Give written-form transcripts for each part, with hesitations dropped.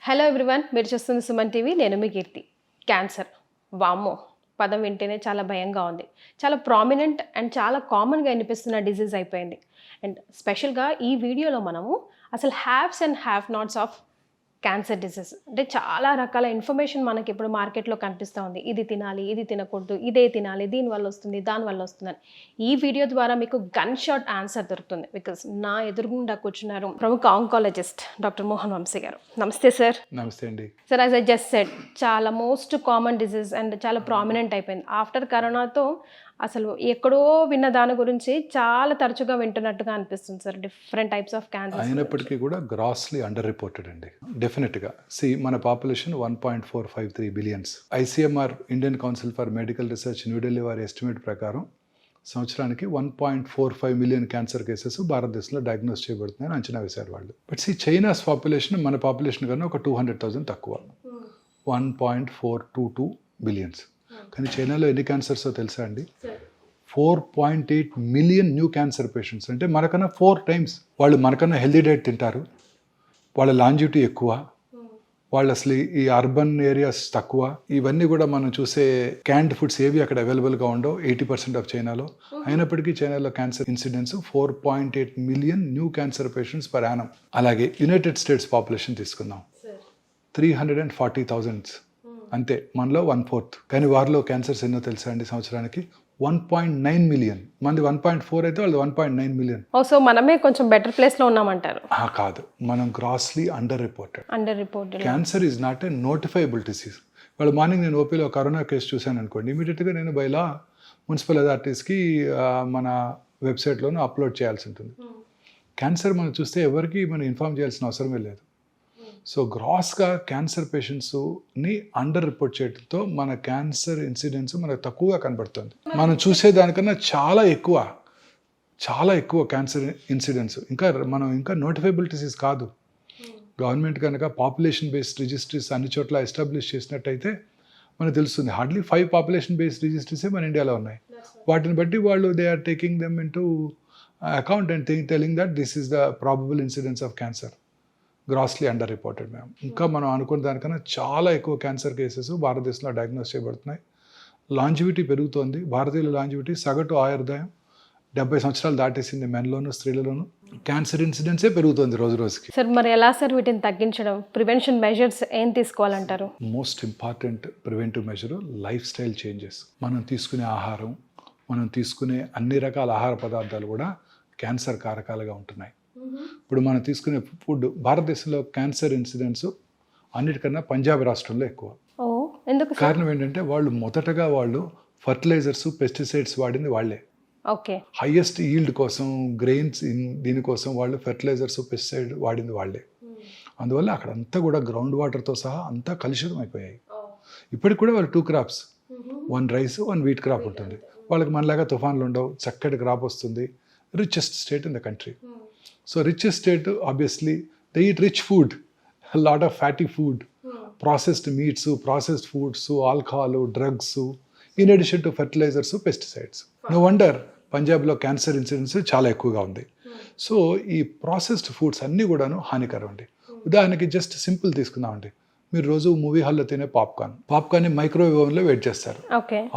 Hello everyone, మీరు చూస్తుంది Suman TV. నేను మీ కీర్తి. క్యాన్సర్, వామ్మో పదం వింటేనే చాలా భయంగా ఉంది. చాలా ప్రామినెంట్ అండ్ చాలా కామన్గా వినిపిస్తున్న డిజీజ్ అయిపోయింది. అండ్ స్పెషల్గా ఈ వీడియోలో మనము అసలు haves and have nots of cancer disease అంటే చాలా రకాల ఇన్ఫర్మేషన్ మనకి ఇప్పుడు మార్కెట్లో కనిపిస్తూ ఉంది. ఇది తినాలి, ఇది తినకూడదు, ఇదే తినాలి, దీనివల్ల వస్తుంది, దానివల్ల వస్తుందని. ఈ వీడియో ద్వారా మీకు గన్ షాట్ ఆన్సర్ దొరుకుతుంది. బికాస్ నా ఎదురుగుండా కూర్చున్నారు ప్రముఖ ఆంకాలజిస్ట్ డాక్టర్ మోహన్ వంశీ గారు. నమస్తే సార్. నమస్తే అండి. Sir, as I just said, చాలా మోస్ట్ కామన్ డిసీజ్ అండ్ చాలా ప్రామినెంట్ అయిపోయింది. ఆఫ్టర్ కరోనాతో అసలు ఎక్కడో విన్న దాని గురించి చాలా తరచుగా వింటున్నట్టుగా అనిపిస్తుంది sir. Different types of cancer అయినప్పటికీ కూడా గ్రాస్లీ అండర్ రిపోర్టెడ్ అండి. డెఫినెట్గా మన population 1.453 billions. ICMR Indian council for medical research New Delhi వారి ఎస్టిమేట్ ప్రకారం సంవత్సరానికి 1.45 మిలియన్ క్యాన్సర్ కేసెస్ భారతదేశంలో డయాగ్నోస్ చేయబడుతున్నాయని అంచనా వేశారు వాళ్ళు. బట్ చైనాస్ పాపులేషన్ మన పాపులేషన్ కన్నా ఒక 200,000 తక్కువ, 1.422 బిలియన్స్. కానీ చైనాలో ఎన్ని క్యాన్సర్స్ తెలుసా అండి? 4.8 మిలియన్ న్యూ క్యాన్సర్ పేషెంట్స్. అంటే మనకన్నా 4 times వాళ్ళు మనకన్నా హెల్దీ డైట్ తింటారు, వాళ్ళ లాంజివిటీ ఎక్కువ, వాళ్ళు అసలు ఈ అర్బన్ ఏరియాస్ తక్కువ. ఇవన్నీ కూడా మనం చూసే క్యాండ్ ఫుడ్స్ ఏవి అక్కడ అవైలబుల్గా ఉండవు 80% ఆఫ్ చైనాలో. అయినప్పటికీ చైనాలో cancer incidence 4.8 million new cancer patients per annum. అలాగే యునైటెడ్ స్టేట్స్ పాపులేషన్ తీసుకుందాం, 340,000. అంతే, మనలో 1/4. కానీ వారిలో క్యాన్సర్స్ ఎన్నో తెలుసా అండి? సంవత్సరానికి 1.9 మిలియన్. మంది 1.4 అయితే వాళ్ళు 1.9 మిలియన్. సో మనమే కొంచెం బెటర్ ప్లేస్లో ఉన్నామంటారు? కాదు, మనం grossly under reported. Cancer is not a notifiable disease. వాళ్ళు మార్నింగ్ నేను ఓపీలో కరోనా కేసు చూశాను అనుకోండి, ఇమీడియట్గా నేను బైలా మున్సిపల్ అథారిటీస్కి మన వెబ్సైట్లోనూ అప్లోడ్ చేయాల్సి ఉంటుంది. క్యాన్సర్ మనం చూస్తే ఎవరికి మనం ఇన్ఫార్మ్ చేయాల్సిన అవసరమే లేదు. సో గ్రాస్గా క్యాన్సర్ పేషెంట్స్ని అండర్ రిపోర్ట్ చేయడంతో మన క్యాన్సర్ ఇన్సిడెన్స్ మనకు తక్కువగా కనబడుతుంది. మనం చూసేదానికన్నా చాలా ఎక్కువ క్యాన్సర్ ఇన్సిడెన్స్. ఇంకా నోటిఫైబుల్ డిసీజ్ కాదు. గవర్నమెంట్ కనుక పాపులేషన్ బేస్డ్ రిజిస్ట్రీస్ అన్ని చోట్ల ఎస్టాబ్లిష్ చేసినట్టయితే మనకు తెలుస్తుంది. హార్డ్లీ 5 పాపులేషన్ బేస్డ్ రిజిస్ట్రీసే మన ఇండియాలో ఉన్నాయి. వాటిని బట్టి వాళ్ళు they are taking them into account and telling that this is the probable incidence of cancer. Grossly under reported ma'am. ఇంకా మనం అనుకున్న దానికన్నా చాలా ఎక్కువ క్యాన్సర్ కేసెస్ భారతదేశంలో డయాగ్నోస్ చేయబడుతున్నాయి. లాంజివిటీ పెరుగుతోంది. భారతీయుల లాంజివిటీ సగటు ఆయుర్దాయం 70 సంవత్సరాలు దాటేసింది మెన్లోను స్త్రీలలోను. క్యాన్సర్ ఇన్సిడెన్సే పెరుగుతుంది రోజు రోజుకి. సార్, మరి ఎలా సార్ వీటిని తగ్గించడం? ప్రివెన్షన్ మెజర్స్ ఏం తీసుకోవాలంటారు? Most important preventive measure life style changes. మనం తీసుకునే ఆహారం, మనం తీసుకునే అన్ని రకాల ఆహార పదార్థాలు కూడా క్యాన్సర్ కారకాలుగా ఉంటున్నాయి. ఇప్పుడు మనం తీసుకునే ఫుడ్, భారతదేశంలో క్యాన్సర్ ఇన్సిడెంట్స్ అన్నిటికన్నా పంజాబ్ రాష్ట్రంలో ఎక్కువ. కారణం ఏంటంటే మొదటగా వాళ్ళు ఫర్టిలైజర్స్, పెస్టిసైడ్స్ వాడింది వాళ్ళే. హైయెస్ట్ ఈల్డ్ కోసం, గ్రెయిన్స్ దీనికోసం వాళ్ళు ఫర్టిలైజర్స్, పెస్టిసైడ్ వాడింది వాళ్ళే. అందువల్ల అక్కడంతా కూడా గ్రౌండ్ వాటర్తో సహా అంతా కలుషితం అయిపోయాయి. ఇప్పటికి కూడా వాళ్ళు 2 crops, 1 rice, 1 wheat crop ఉంటుంది. వాళ్ళకి మనలాగా తుఫాన్లు ఉండవు, చక్కటి క్రాప్ వస్తుంది. Richest state in the country. So richest state, obviously, they eat rich food, a lot of fatty food, processed meats, processed foods, alcohol, drugs, in addition to fertilizers, pesticides. No wonder పంజాబ్లో cancer incidence చాలా ఎక్కువగా ఉంది. So ఈ processed foods అన్నీ కూడాను హానికరం అండి. ఉదాహరణకి జస్ట్ సింపుల్ తీసుకుందామండి. మీరు రోజు మూవీ హాల్లో తినే పాప్కార్న్ని మైక్రోవేవ్ ఓవెన్లో వెయిట్ చేస్తారు.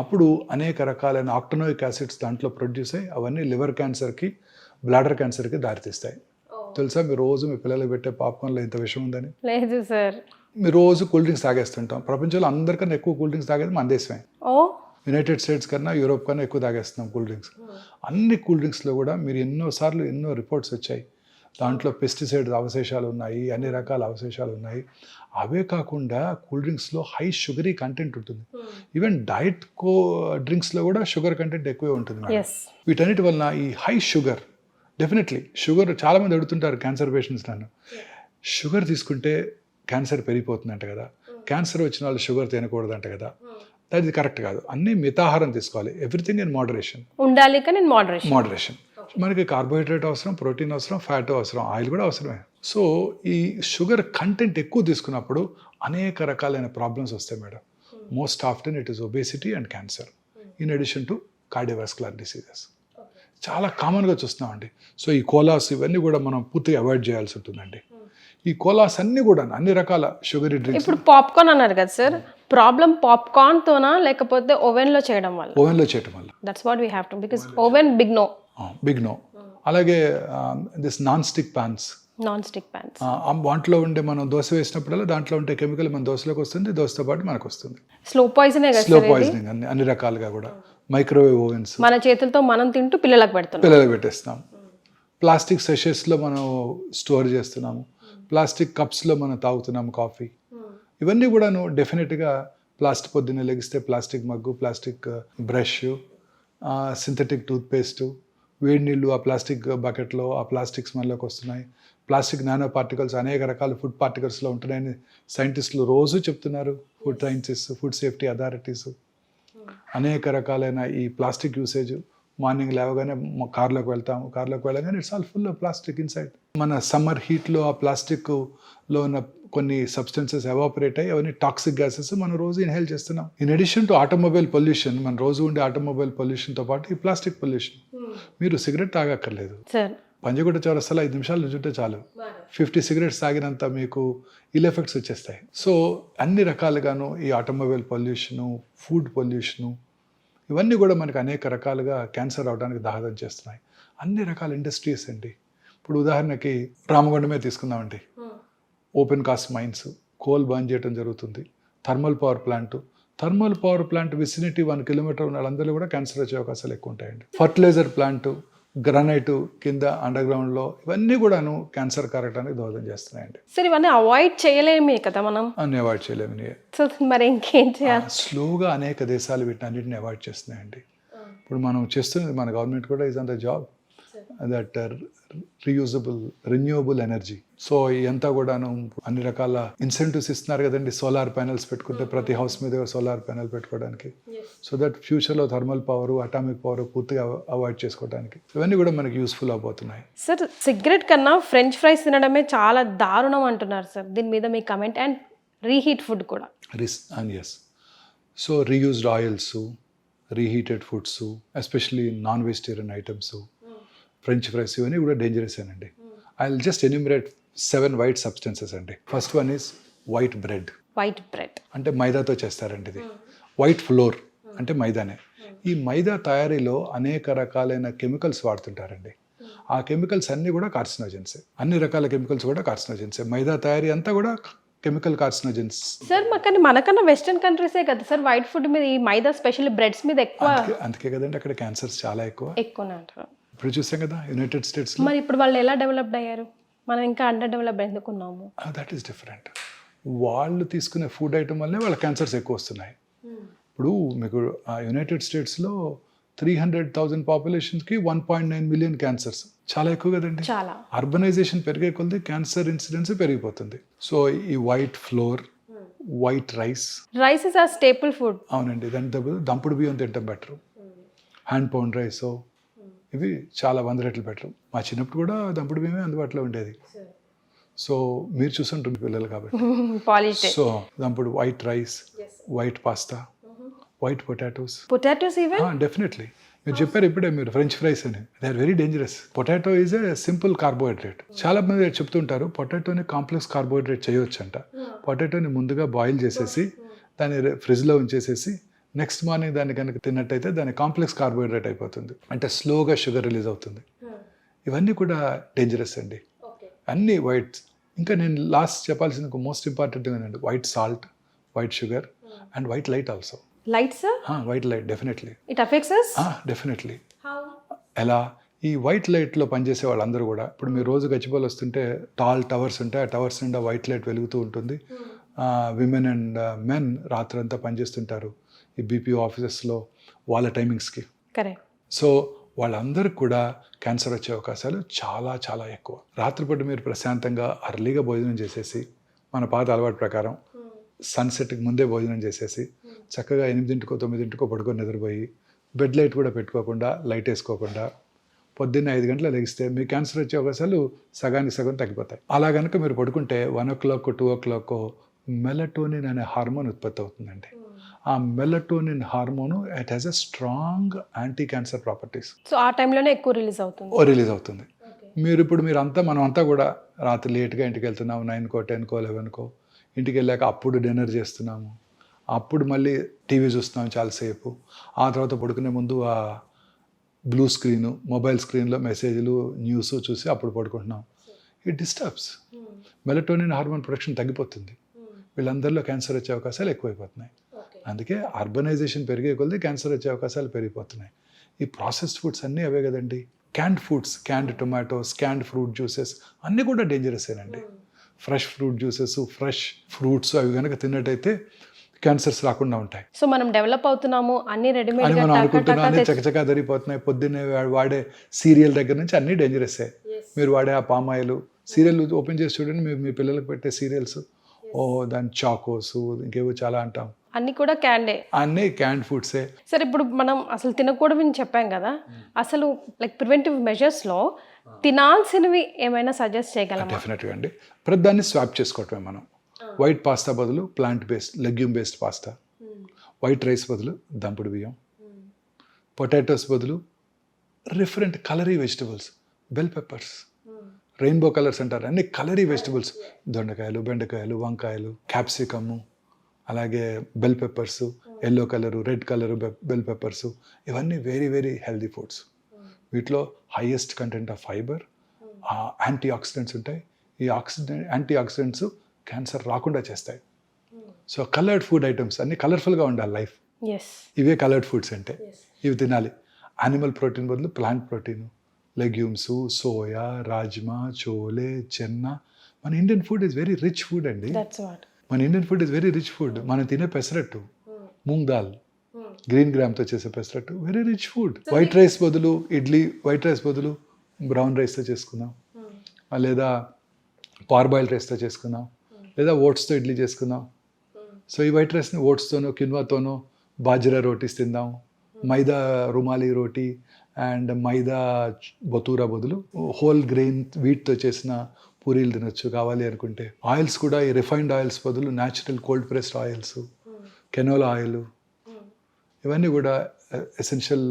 అప్పుడు అనేక రకాలైన ఆక్టనోయిక్ యాసిడ్స్ దాంట్లో ప్రొడ్యూస్ అయ్యి అవన్నీ లివర్ క్యాన్సర్కి, బ్లాడర్ క్యాన్సర్కి దారితీస్తాయి. తెలుసా మీ రోజు మీ పిల్లలకు పెట్టే పాప్కార్న్లో ఇంత విషయం ఉందని? లేదు సార్. మీరు రోజు కూల్ డ్రింక్స్ తాగేస్తుంటాం. ప్రపంచంలో అందరికన్నా ఎక్కువ కూల్ డ్రింక్స్ తాగేది మన దేశమే. యునైటెడ్ స్టేట్స్ కన్నా, యూరోప్ కన్నా ఎక్కువ తాగేస్తున్నాం కూల్ డ్రింక్స్. అన్ని కూల్ డ్రింక్స్లో కూడా మీరు ఎన్నో రిపోర్ట్స్ వచ్చాయి, దాంట్లో పెస్టిసైడ్ అవశేషాలు ఉన్నాయి, అన్ని రకాల అవశేషాలు ఉన్నాయి. అవే కాకుండా కూల్ డ్రింక్స్లో హై షుగరీ కంటెంట్ ఉంటుంది. ఈవెన్ డైట్ డ్రింక్స్లో కూడా షుగర్ కంటెంట్ ఎక్కువే ఉంటుంది. వీటన్నిటి వలన ఈ హై షుగర్, డెఫినెట్లీ షుగర్, చాలామంది అడుగుతుంటారు క్యాన్సర్ పేషెంట్స్ నన్ను, షుగర్ తీసుకుంటే క్యాన్సర్ పెరిగిపోతుందంట కదా, క్యాన్సర్ వచ్చిన వాళ్ళు షుగర్ తినకూడదంట కదా. అది కరెక్ట్ కాదు. అన్ని మితాహారం తీసుకోవాలి. ఎవ్రీథింగ్ ఇన్ మోడరేషన్ ఉండాలి. కానీ మోడరేషన్. మనకి కార్బోహైడ్రేట్ అవసరం, ప్రోటీన్ అవసరం, ఫ్యాట్ అవసరం, ఆయిల్ కూడా అవసరమే. సో ఈ షుగర్ కంటెంట్ ఎక్కువ తీసుకున్నప్పుడు అనేక రకాలైన ప్రాబ్లమ్స్ వస్తాయి madam. Most often it is obesity and cancer, in addition to cardiovascular diseases. చాలా కామన్గా చూస్తున్నామండి. సో ఈ కోలాస్ ఇవన్నీ కూడా మనం పూర్తిగా అవాయిడ్ చేయాల్సి ఉంటుందండి. ఈ కోలాస్ అన్నీ కూడా అన్ని రకాల షుగరీ డ్రింక్స్ ఇప్పుడు పాప్కార్న్ అన్నారు కదా సార్, ప్రాబ్లం పాప్కార్న్ తోనా లేకపోతే ఓవెన్ లో చేయడం వల్ల? ఓవెన్లో చేయటం వల్ల. That's what we have to, because oven big no. Big no. అలాగే this non stick pans, non stick pans, వాటిలో ఉండే మనం దోశ వేసినప్పుడల్లా దాంట్లో ఉండే కెమికల్ మన దోశలోకి వస్తుంది, దోశతో పాటు మనకు వస్తుంది. స్లో పాయిజనే కదా స్లో సార్ ఇది? పాయిజనింగ్ అన్ని రకాలుగా కూడా. మైక్రోవేవ్ ఓవెన్స్ మన చేతులతో మనం తింటూ పిల్లలకు పెడుతున్నాం. పిల్లలకు పెట్టేస్తున్నాం. ప్లాస్టిక్ సెషెస్లో మనం స్టోర్ చేస్తున్నాము, ప్లాస్టిక్ కప్స్లో మనం తాగుతున్నాము కాఫీ. ఇవన్నీ కూడాను డెఫినెట్గా ప్లాస్టిక్, పొద్దున్నే లెగిస్తే plastic mug, plastic brush, synthetic toothpaste, వేడి నీళ్ళు ఆ ప్లాస్టిక్ బకెట్లో ఆ ప్లాస్టిక్స్ మనలోకి వస్తున్నాయి. ప్లాస్టిక్ నానో పార్టికల్స్ అనేక రకాల ఫుడ్ పార్టికల్స్లో ఉంటున్నాయని సైంటిస్టులు రోజు చెప్తున్నారు. Food scientist, food safety authorities అనేక రకాలైన ఈ ప్లాస్టిక్ యూసేజ్. మార్నింగ్ లేవగానే కార్లోకి వెళ్తాము, కార్లోకి వెళ్ళగానే it's all full of plastic inside. మన సమ్మర్ హీట్లో ఆ ప్లాస్టిక్లో ఉన్న కొన్ని సబ్స్టెన్సెస్ ఎవాపరేట్ అయ్యి అవన్నీ టాక్సిక్ గ్యాసెస్ మనం రోజు ఇన్హేల్ చేస్తున్నాం. In addition to automobile pollution, మన రోజు ఉండే ఆటోమొబైల్ పొల్యూషన్తో పాటు ఈ ప్లాస్టిక్ పొల్యూషన్. మీరు సిగరెట్ తాగక్కర్లేదు, సార్ పంజగుట్ట చౌరస్తాలో 5 నిమిషాలు నుంచుంటే చాలు, 50 సిగరెట్స్ తాగినంత మీకు ఇల్ ఎఫెక్ట్స్ వచ్చేస్తాయి. సో అన్ని రకాలుగాను ఈ ఆటోమొబైల్ పొల్యూషను, ఫుడ్ పొల్యూషను, ఇవన్నీ కూడా మనకు అనేక రకాలుగా క్యాన్సర్ అవడానికి దోహదం చేస్తున్నాయి. అన్ని రకాల ఇండస్ట్రీస్ అండి. ఇప్పుడు ఉదాహరణకి రామగుండమే తీసుకుందామండి. Open cast mines, coal burn చేయడం జరుగుతుంది. Thermal power plant vicinity 1 kilometre ఉన్న వాళ్ళందరూ కూడా క్యాన్సర్ వచ్చే అవకాశాలు ఎక్కువ ఉంటాయండి. ఫర్టిలైజర్ ప్లాంట్, గ్రానైట్ కింద అండర్ గ్రౌండ్లో, ఇవన్నీ కూడాను క్యాన్సర్ కారటానికి దోహదం చేస్తున్నాయండి. సార్ ఇవన్నీ అవాయిడ్ చేయలేమే కదా మనం? అన్ని అవాయిడ్ చేయలేము. సో మరి ఇంకేం చేయాలి? స్లోగా అనేక దేశాలు వీటిని అన్నింటిని అవాయిడ్ చేస్తున్నాయండి. ఇప్పుడు మనం చేస్తుంది, మన గవర్నమెంట్ కూడా is on the job that renewable energy. So ఇదంతా కూడాను అన్ని రకాల ఇన్సెంటివ్స్ ఇస్తున్నారు కదండి. సోలార్ ప్యానెల్స్ పెట్టుకుంటే ప్రతి హౌస్ మీద సోలార్ ప్యానెల్ పెట్టుకోవడానికి, సో దట్ ఫ్యూచర్లో థర్మల్ పవర్, అటామిక్ పవర్ పూర్తిగా అవాయిడ్ చేసుకోవడానికి, ఇవన్నీ కూడా మనకి యూస్ఫుల్ అవబోతున్నాయి. సార్ సిగరెట్ కన్నా ఫ్రెంచ్ ఫ్రైస్ తినడమే చాలా దారుణం అంటున్నారు సార్, దీని మీద మీ కమెంట్? అండ్ రీహీట్ ఫుడ్ కూడా. Yes, so reused oils, reheated foods, especially non vegetarian items, French fries, ఇవన్నీ కూడా డేంజరస్ అండి. I will just enumerate 7 white substances అండి. First one is white bread. White bread అంటే మైదాతో చేస్తారండి ఇది. వైట్ ఫ్లోర్ అంటే మైదానే. ఈ మైదా తయారీలో అనేక రకాలైన కెమికల్స్ వాడుతుంటారండి. ఆ కెమికల్స్ అన్నీ కూడా కార్సినోజెన్సే. అన్ని రకాల కెమికల్స్ కూడా కార్సినోజెన్సే. మైదా తయారీ అంతా కూడా కెమికల్ కార్సినోజెన్స్. సార్ కానీ మనకన్నా వెస్టర్న్ కంట్రీసే కదా సార్ వైట్ ఫుడ్ మీద, ఈ మైదా స్పెషల్లీ బ్రెడ్స్ మీద ఎక్కువ. అందుకే కదండి అక్కడ క్యాన్సర్స్ చాలా ఎక్కువ అంటారు. ఇప్పుడు చూసాం కదా యునైటెడ్ స్టేట్స్. మరి ఇప్పుడు వాళ్ళు ఎలా డెవలప్డ్ అయ్యారు, మనం ఇంకా అండర్ డెవలప్ ఎందుకున్నాము? That is different. వాళ్ళు తీసుకునే ఫుడ్ ఐటమ్ వల్లే వాళ్ళ క్యాన్సర్స్ ఎక్కువ వస్తున్నాయి. ఇప్పుడు మీకు యునైటెడ్ స్టేట్స్లో 300,000 పాపులేషన్కి 1.9 మిలియన్ క్యాన్సర్స్, చాలా ఎక్కువ కదండి. చాలా. అర్బనైజేషన్ పెరిగే కొద్దీ క్యాన్సర్ ఇన్సిడెన్స్ పెరిగిపోతుంది. సో ఈ white flour, white rice is ఆ స్టేపుల్ ఫుడ్. అవునండి. దాని దంపుడు బియ్యం తింటాం బెటరు, హ్యాండ్ పౌండ్ రైస్, ఇవి చాలా 100 రెట్లు బెటర్. మా చిన్నప్పుడు కూడా దంపుడు బియ్యమే అందుబాటులో ఉండేది. సో మీరు చూసుంటుంది పిల్లలు కాబట్టి. సో దంపుడు, white rice, white pasta, white potatoes definitely. మీరు చెప్పారు ఇప్పుడే మీరు ఫ్రెంచ్ ఫ్రైస్ అని, they are very dangerous. Potato is a simple carbohydrate. చాలా మంది చెప్తుంటారు పొటాటోని కాంప్లెక్స్ కార్బోహైడ్రేట్ చేయొచ్చు అంట. పొటాటోని ముందుగా బాయిల్ చేసేసి దాన్ని ఫ్రిడ్జ్లో ఉంచేసేసి నెక్స్ట్ మార్నింగ్ దాన్ని కనుక తిన్నట్టయితే దాని కాంప్లెక్స్ కార్బోహైడ్రేట్ అయిపోతుంది, అంటే స్లోగా షుగర్ రిలీజ్ అవుతుంది. ఇవన్నీ కూడా డేంజరస్ అండి, అన్ని వైట్. ఇంకా నేను లాస్ట్ చెప్పాల్సింది మోస్ట్ ఇంపార్టెంట్ ఏంటంటే white salt, white sugar and white light also. Light sir? White light definitely it affects us? Definitely. ఎలా? ఈ వైట్ లైట్లో పనిచేసే వాళ్ళందరూ కూడా, ఇప్పుడు మీరు రోజు గచ్చిబౌలి వస్తుంటే టాల్ టవర్స్ ఉంటాయి, ఆ టవర్స్ నిండా వైట్ లైట్ వెలుగుతూ ఉంటుంది. విమెన్ అండ్ మెన్ రాత్రంతా పనిచేస్తుంటారు ఈ బీపీఓ ఆఫీసెస్లో వాళ్ళ టైమింగ్స్కి. కరెక్ట్. సో వాళ్ళందరికీ కూడా క్యాన్సర్ వచ్చే అవకాశాలు చాలా చాలా ఎక్కువ. రాత్రిపూట మీరు ప్రశాంతంగా అర్లీగా భోజనం చేసేసి, మన పాత అలవాటు ప్రకారం సన్సెట్కి ముందే భోజనం చేసేసి చక్కగా 8కో 9కో పడుకొని నిద్రపోయి, బెడ్ లైట్ కూడా పెట్టుకోకుండా, లైట్ వేసుకోకుండా పొద్దున్న 5 గంటల లెగిస్తే మీ క్యాన్సర్ వచ్చే అవకాశాలు సగానికి సగం తగ్గిపోతాయి. అలా కనుక మీరు పడుకుంటే 1 o'clock 2 o'clock మెలటోనిన్ అనే హార్మోన్ ఉత్పత్తి అవుతుందండి. ఆ melatonin hormone it has a strong anti cancer properties. So ఆ టైంలోనే ఎక్కువ రిలీజ్ అవుతుంది. మీరు ఇప్పుడు మనం అంతా కూడా రాత్రి లేట్గా ఇంటికి వెళ్తున్నాము 9కో 10కో 11కో, ఇంటికి వెళ్ళాక అప్పుడు డిన్నర్ చేస్తున్నాము, అప్పుడు మళ్ళీ టీవీ చూస్తున్నాం చాలాసేపు, ఆ తర్వాత పడుకునే ముందు ఆ బ్లూ స్క్రీను మొబైల్ స్క్రీన్లో మెసేజ్లు న్యూస్ చూసి అప్పుడు పడుకుంటున్నాం. It disturbs. Melatonin hormone production తగ్గిపోతుంది. వీళ్ళందరిలో క్యాన్సర్ వచ్చే అవకాశాలు ఎక్కువైపోతున్నాయి. అందుకే అర్బనైజేషన్ పెరిగే కొద్దీ క్యాన్సర్ వచ్చే అవకాశాలు పెరిగిపోతున్నాయి. ఈ ప్రాసెస్డ్ ఫుడ్స్ అన్నీ అవే కదండి. Canned foods, canned tomatoes, canned fruit juices అన్నీ కూడా డేంజరసేనండి. Fresh fruit juices, fresh fruits అవి కనుక తిన్నట్టయితే క్యాన్సర్స్ రాకుండా ఉంటాయి. సో మనం డెవలప్ అవుతున్నాము, అన్ని అని రెడీమేడ్ మనం అనుకుంటున్నాం, అన్నీ చకచకా దరిగిపోతున్నాయి. పొద్దున్నే వాడే సీరియల్ దగ్గర నుంచి అన్నీ డేంజరసే. మీరు వాడే ఆ పామాయిల్ సీరియల్ ఓపెన్ చేసి చూడండి, మీ పిల్లలకు పెట్టే సీరియల్స్, దాని చాకోస్ ఇంకేవో చాలా అంటాం, అన్ని కూడా క్యాండే, అన్నీ క్యాండ్ ఫుడ్సే. సరే ఇప్పుడు మనం అసలు తినకూడదని చెప్పాం కదా, అసలు లైక్ ప్రివెంటివ్ మెజర్స్లో తినాల్సినవి ఏమైనా సజెస్ట్ చేయగలమా? డెఫినెట్గా అండి. ప్రతిదాన్ని స్వాప్ చేసుకోవటమే మనం. వైట్ పాస్తా బదులు plant based legume based pasta, white rice బదులు దంపుడు బియ్యం, పొటాటోస్ బదులు డిఫరెంట్ కలరీ vegetables, bell peppers, rainbow colours అంటారు, అన్ని కలరీ వెజిటబుల్స్, దొండకాయలు, బెండకాయలు, వంకాయలు, క్యాప్సికము, అలాగే bell peppers, yellow colour, red colour bell peppers, ఇవన్నీ వెరీ వెరీ హెల్దీ ఫుడ్స్. వీటిలో highest content of fibre, antioxidants ఉంటాయి. ఈ యాంటీ ఆక్సిడెంట్స్ క్యాన్సర్ రాకుండా చేస్తాయి. సో కలర్డ్ ఫుడ్ ఐటమ్స్ అన్నీ కలర్ఫుల్గా ఉండాలి లైఫ్. ఇవే కలర్డ్ ఫుడ్స్ అంటే ఇవి తినాలి. యానిమల్ ప్రోటీన్ బదులు plant protein, legumes, soya, rajma, chole, chana. మన Indian food is very rich food అండి. మన Indian food is very rich food. మనం తినే పెసరట్టు, మూంగ్ దాల్, గ్రీన్ గ్రామ్తో చేసే pesarattu, very rich food. White rice బదులు ఇడ్లీ, వైట్ రైస్ బదులు బ్రౌన్ రైస్తో చేసుకుందాం, లేదా పార్బాయిల్ రైస్తో చేసుకుందాం, లేదా ఓట్స్తో ఇడ్లీ చేసుకుందాం. సో ఈ వైట్ రైస్ని ఓట్స్తోనో కిన్వాతోనో బాజ్రా రోటీస్ తిందాం. మైదా రుమాలి రోటీ అండ్ మైదా బతూరా బదులు హోల్ గ్రెయిన్ వీట్తో చేసిన పూరీలు తినొచ్చు కావాలి అనుకుంటే. ఆయిల్స్ కూడా ఈ రిఫైన్డ్ ఆయిల్స్ బదులు natural cold pressed oils, canola oil, ఇవన్నీ కూడా ఎసెన్షియల్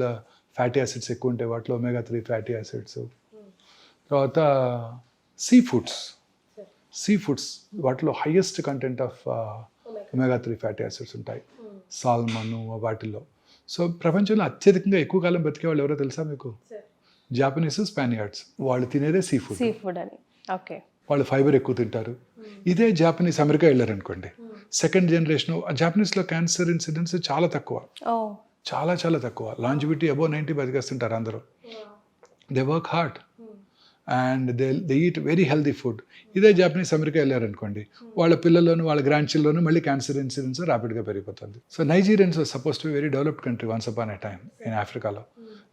ఫ్యాటీ యాసిడ్స్ ఎక్కువ ఉంటాయి వాటిలో, ఒమేగా-3 ఫ్యాటీ యాసిడ్స్. తర్వాత సీ ఫుడ్స్ వాటిలో highest content of ఒమేగా-3 fatty acids ఉంటాయి, సాల్మన్ వాటిల్లో. సో ప్రపంచంలో అత్యధికంగా ఎక్కువ కాలం బతికే వాళ్ళు ఎవరో తెలుసా మీకు? జాపనీస్, స్పానియార్డ్స్. వాళ్ళు తినేదే సీ ఫుడ్ అని. ఓకే, వాళ్ళు ఫైబర్ ఎక్కువ తింటారు. ఇదే జాపనీస్ అమెరికా వెళ్ళారనుకోండి, సెకండ్ జనరేషన్ జాపనీస్లో క్యాన్సర్ ఇన్సిడెన్స్ చాలా తక్కువ, చాలా చాలా తక్కువ. లాంజివిటీ అబౌవ్ 90 బతికేస్తుంటారు అందరూ. They work hard and they eat very healthy food. ఇదే జాపనీస్ అమెరికా వెళ్ళారనుకోండి, వాళ్ళ పిల్లల్లోనూ వాళ్ళ గ్రాండ్ చిల్డ్రన్లోనూ మళ్ళీ క్యాన్సర్ ఇన్సిడెన్స్ ర్యాపిడ్గా పెరిగిపోతుంది. So Nigerians suppose to be very developed country once upon a time in ఆఫ్రికాలో.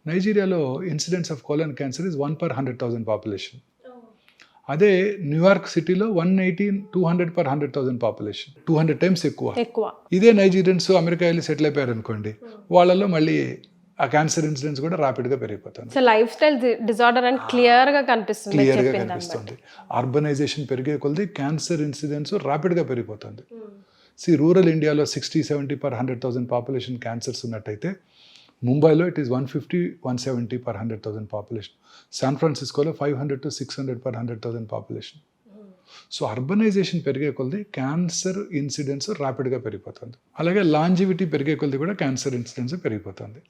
నైజీరియాలో incidence of colon cancer is 1 per 100,000 population. అదే న్యూయార్క్ సిటీలో 200 per 100,000 పాపులేషన్, 200 times ఎక్కువ. ఇదే నైజీరియన్స్ అమెరికా వెళ్ళి సెటిల్ అయిపోయారు అనుకోండి, వాళ్ళలో మళ్ళీ ఆ క్యాన్సర్ ఇన్సిడెన్స్ కూడా ర్యాపిడ్గా పెరిగిపోతుంది. సో లైఫ్ స్టైల్ డిజార్డర్ అని క్లియర్గా కనిపిస్తుంది. అర్బనైజేషన్ పెరిగే కొద్దీ క్యాన్సర్ ఇన్సిడెన్స్ ర్యాపిడ్గా పెరిగిపోతుంది. రూరల్ ఇండియాలో 60-70 per 100,000 పాపులేషన్ క్యాన్సర్స్ ఉన్నట్టయితే, ముంబైలో it is 150-170 per 100,000 population. San ఫ్రాన్సిస్కోలో 500-600 per 100,000 పాపులేషన్. సో అర్బనైజేషన్ పెరిగే కొద్దీ క్యాన్సర్ ఇన్సిడెన్స్ ర్యాపిడ్గా పెరిగిపోతుంది. అలాగే లాంజివిటీ పెరిగే కొద్దీ కూడా క్యాన్సర్ ఇన్సిడెన్స్ పెరిగిపోతుంది.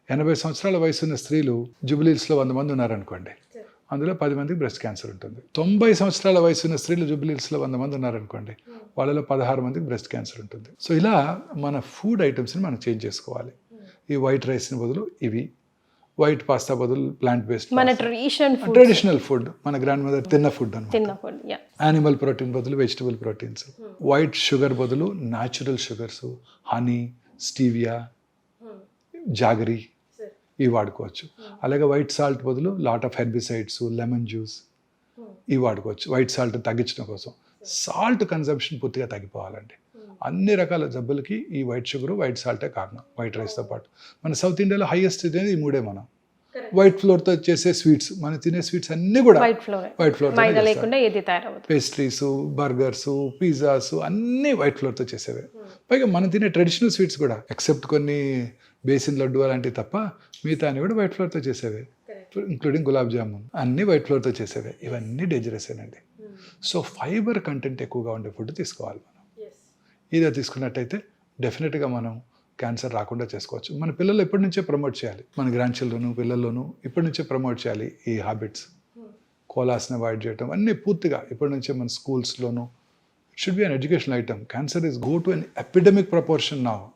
80 సంవత్సరాల వయసు ఉన్న స్త్రీలు జూబిలీహిల్స్లో 100 మంది ఉన్నారనుకోండి, అందులో 10 మందికి బ్రెస్ట్ క్యాన్సర్ ఉంటుంది. 90 సంవత్సరాల వయసు ఉన్న స్త్రీలు జూబిలీహిల్స్లో 100 మంది ఉన్నారనుకోండి, వాళ్ళలో 16 మందికి బ్రెస్ట్ క్యాన్సర్ ఉంటుంది. సో ఇలా మన ఫుడ్ ఐటమ్స్ని మనం చేంజ్ చేసుకోవాలి. ఈ వైట్ రైస్ని బదులు ఇవి, వైట్ పాస్తా బదులు ప్లాంట్ బేస్డ్, మన ట్రెడిషనల్ ఫుడ్, మన గ్రాండ్ మదర్ తిన్న ఫుడ్ అన్నమాట. యానిమల్ ప్రోటీన్ బదులు వెజిటబుల్ ప్రోటీన్స్, వైట్ షుగర్ బదులు natural sugars, honey, stevia, jaggery ఇవి వాడుకోవచ్చు. అలాగే వైట్ సాల్ట్ బదులు lot of herbicides, lemon juice ఇవి వాడుకోవచ్చు వైట్ సాల్ట్ తగ్గించడం కోసం. సాల్ట్ కన్సంప్షన్ పూర్తిగా తగ్గిపోవాలండి. అన్ని రకాల జబ్బులకి ఈ వైట్ షుగర్, వైట్ సాల్టే కారణం, వైట్ రైస్తో పాటు. మన సౌత్ ఇండియాలో హైయెస్ట్ అనేది ఈ మూడే. మనం వైట్ ఫ్లోర్తో చేసే స్వీట్స్, మనం తినే స్వీట్స్ అన్నీ కూడా white flour, pastries, burgers, pizzas అన్నీ వైట్ ఫ్లోర్తో చేసేవే. పైగా మనం తినే ట్రెడిషనల్ స్వీట్స్ కూడా, ఎక్సెప్ట్ కొన్ని బేసిన్ లడ్డు అలాంటివి తప్ప మిగతా అన్ని కూడా వైట్ ఫ్లోర్తో చేసేవే, ఇంక్లూడింగ్ గులాబ్ జామున్ అన్నీ వైట్ ఫ్లోర్తో చేసేవే. ఇవన్నీ డేంజరస్ ఏనండి. సో ఫైబర్ కంటెంట్ ఎక్కువగా ఉండే ఫుడ్ తీసుకోవాలి మనం. ఇదే తీసుకున్నట్టయితే డెఫినెట్గా మనం క్యాన్సర్ రాకుండా చేసుకోవచ్చు. మన పిల్లలు ఎప్పటి నుంచే ప్రమోట్ చేయాలి, మన గ్రాండ్ చిల్డ్రన్ పిల్లల్లోనూ ఇప్పటి నుంచే ప్రమోట్ చేయాలి ఈ హ్యాబిట్స్. కోలాస్ని అవాయిడ్ చేయటం అన్నీ పూర్తిగా ఇప్పటి నుంచే మన స్కూల్స్లోనూ. It should be an educational item. Cancer is go to an epidemic proportion now.